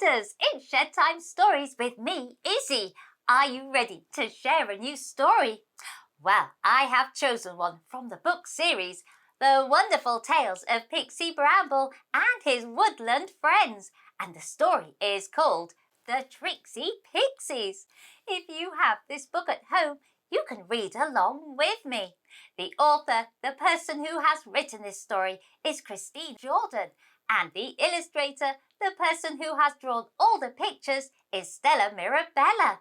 readers, it's Shed Time Stories with me, Issy. Are you ready to share a new story? Well, I have chosen one from the book series, The Wonderful Tales of Pixie Bramble and His Woodland Friends, and the story is called The Trixie Pixies. If you have this book at home, you can read along with me. The author, the person who has written this story, is Christine Jordan, and the illustrator, the person who has drawn all the pictures, is Stella Mirabella.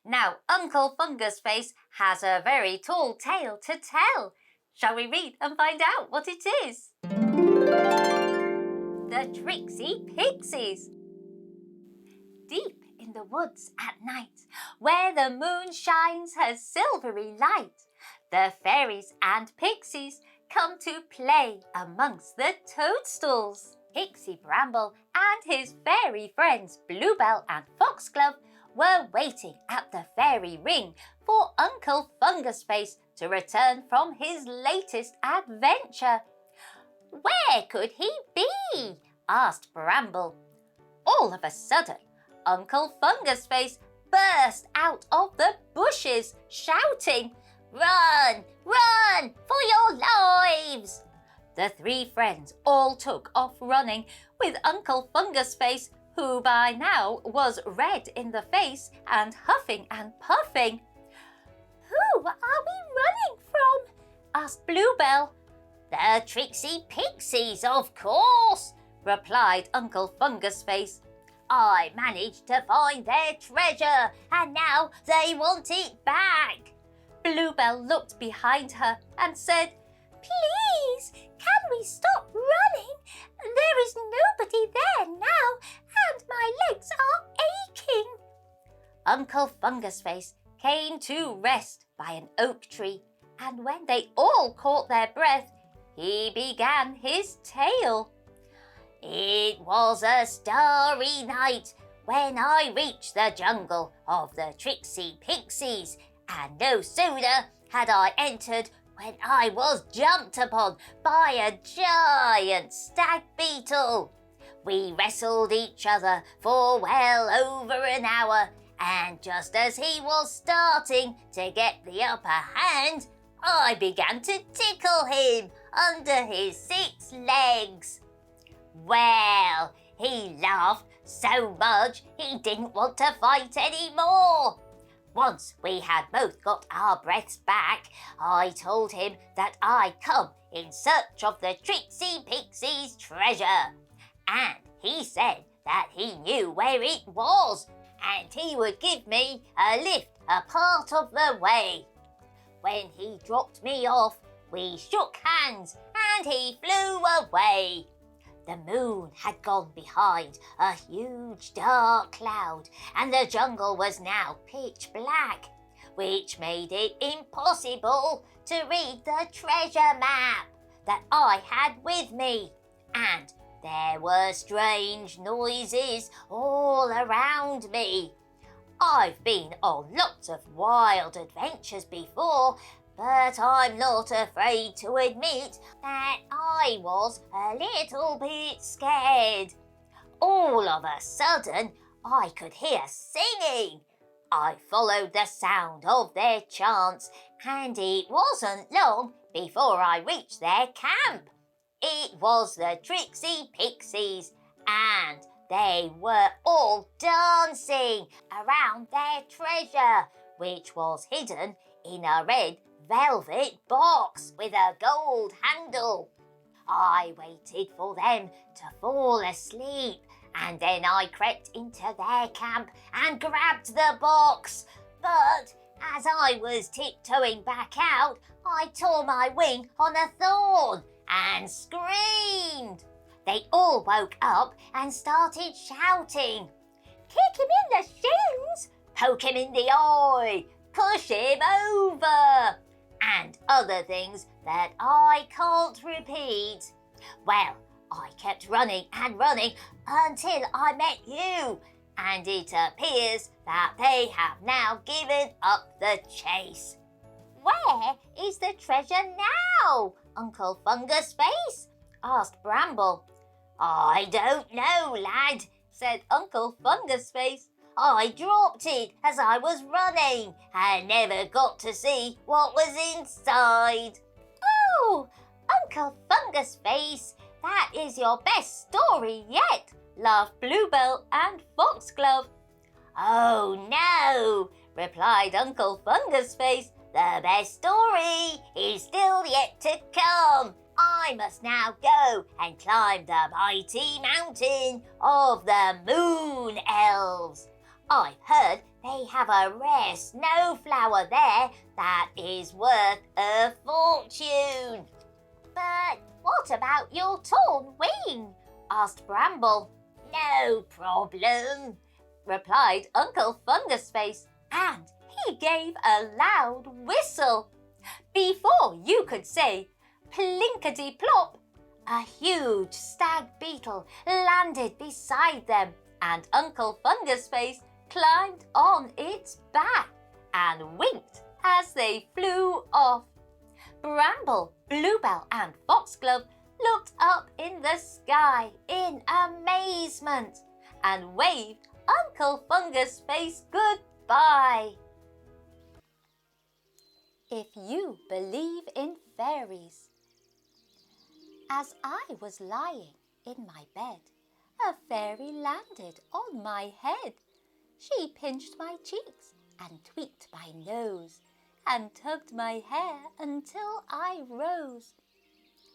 Now, Uncle Fungus Face has a very tall tale to tell. Shall we read and find out what it is? The Trixie Pixies. Deep in the woods at night, where the moon shines her silvery light, the fairies and pixies come to play amongst the toadstools. Pixie Bramble and his fairy friends Bluebell and Foxglove were waiting at the fairy ring for Uncle Fungus Face to return from his latest adventure. Where could he be? Asked Bramble. All of a sudden, Uncle Fungus Face burst out of the bushes, shouting, "Run! Run for your lives!" The three friends all took off running, with Uncle Fungus Face, who by now was red in the face and huffing and puffing. "Who are we running from?" asked Bluebell. "The Trixie Pixies, of course," replied Uncle Fungus Face. "I managed to find their treasure, and now they want it back." Bluebell looked behind her and said, "Please, can we stop running? There is nobody there now, and my legs are aching." Uncle Fungus Face came to rest by an oak tree, and when they all caught their breath, he began his tale. "It was a starry night when I reached the jungle of the Trixie Pixies, and no sooner had I entered when I was jumped upon by a giant stag beetle. We wrestled each other for well over an hour, and just as he was starting to get the upper hand, I began to tickle him under his 6 legs. Well, he laughed so much he didn't want to fight anymore. Once we had both got our breaths back, I told him that I'd come in search of the Trixie Pixies' treasure, and he said that he knew where it was, and he would give me a lift a part of the way. When he dropped me off, we shook hands and he flew away. The moon had gone behind a huge dark cloud, and the jungle was now pitch black, which made it impossible to read the treasure map that I had with me, and there were strange noises all around me. I've been on lots of wild adventures before, but I'm not afraid to admit that I was a little bit scared. All of a sudden, I could hear singing. I followed the sound of their chants, and it wasn't long before I reached their camp. It was the Trixie Pixies, and they were all dancing around their treasure, which was hidden in a red velvet box with a gold handle. I waited for them to fall asleep, and then I crept into their camp and grabbed the box. But as I was tiptoeing back out, I tore my wing on a thorn and screamed. They all woke up and started shouting, "Kick him in the shins! Poke him in the eye! Push him over!" and other things that I can't repeat. Well, I kept running and running until I met you, and it appears that they have now given up the chase. "Where is the treasure now, Uncle Fungus Face?" asked Bramble. "I don't know, lad. said Uncle Fungus Face. I dropped it as I was running and never got to see what was inside. Oh, Uncle Fungus Face, that is your best story yet, laughed Bluebell and Foxglove. Oh no, replied Uncle Fungus Face. The best story is still yet to come. I must now go and climb the mighty mountain of the Moon Elves. I've heard they have a rare snowflower there that is worth a fortune. But what about your torn wing? Asked Bramble. No problem, replied Uncle Fungus Face, and he gave a loud whistle. Before you could say plinkety-plop, a huge stag beetle landed beside them, and Uncle Fungus Face climbed on its back and winked as they flew off. Bramble, Bluebell and Foxglove looked up in the sky in amazement and waved Uncle Fungus Face goodbye. If you believe in fairies. As I was lying in my bed, a fairy landed on my head. She pinched my cheeks and tweaked my nose and tugged my hair until I rose.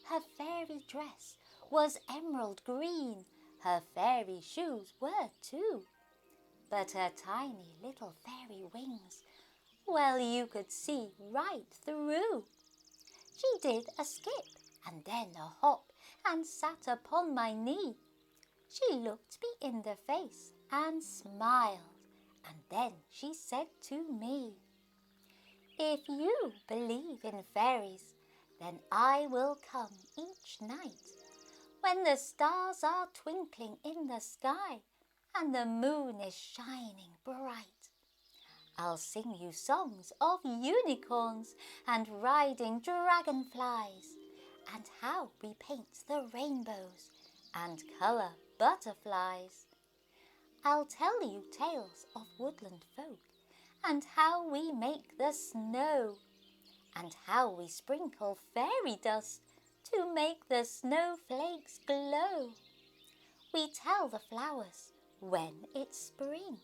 Her fairy dress was emerald green, her fairy shoes were too. But her tiny little fairy wings, well, you could see right through. She did a skip and then a hop and sat upon my knee. She looked me in the face and smiled, and then she said to me, "If you believe in fairies, then I will come each night when the stars are twinkling in the sky and the moon is shining bright. I'll sing you songs of unicorns and riding dragonflies, and how we paint the rainbows and colour butterflies. I'll tell you tales of woodland folk and how we make the snow, and how we sprinkle fairy dust to make the snowflakes glow. We tell the flowers when it's spring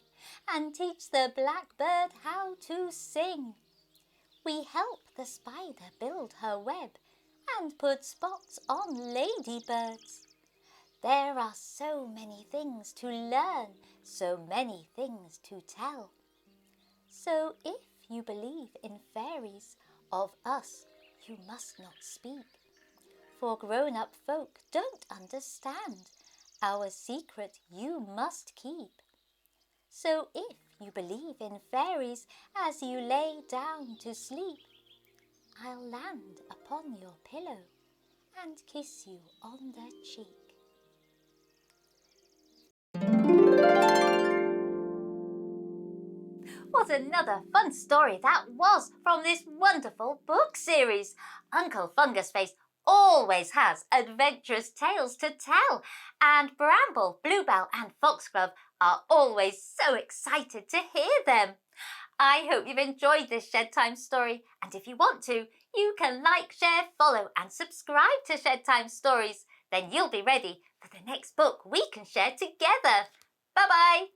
and teach the blackbird how to sing. We help the spider build her web and put spots on ladybirds. There are so many things to learn, so many things to tell. So if you believe in fairies, of us you must not speak, for grown-up folk don't understand. Our secret you must keep. So if you believe in fairies as you lay down to sleep, I'll land upon your pillow and kiss you on the cheek." What another fun story that was from this wonderful book series. Uncle Fungus Face always has adventurous tales to tell, and Bramble, Bluebell and Foxglove are always so excited to hear them. I hope you've enjoyed this Shed Time story, and if you want to, you can like, share, follow and subscribe to Shed Time Stories. Then you'll be ready for the next book we can share together. Bye-bye!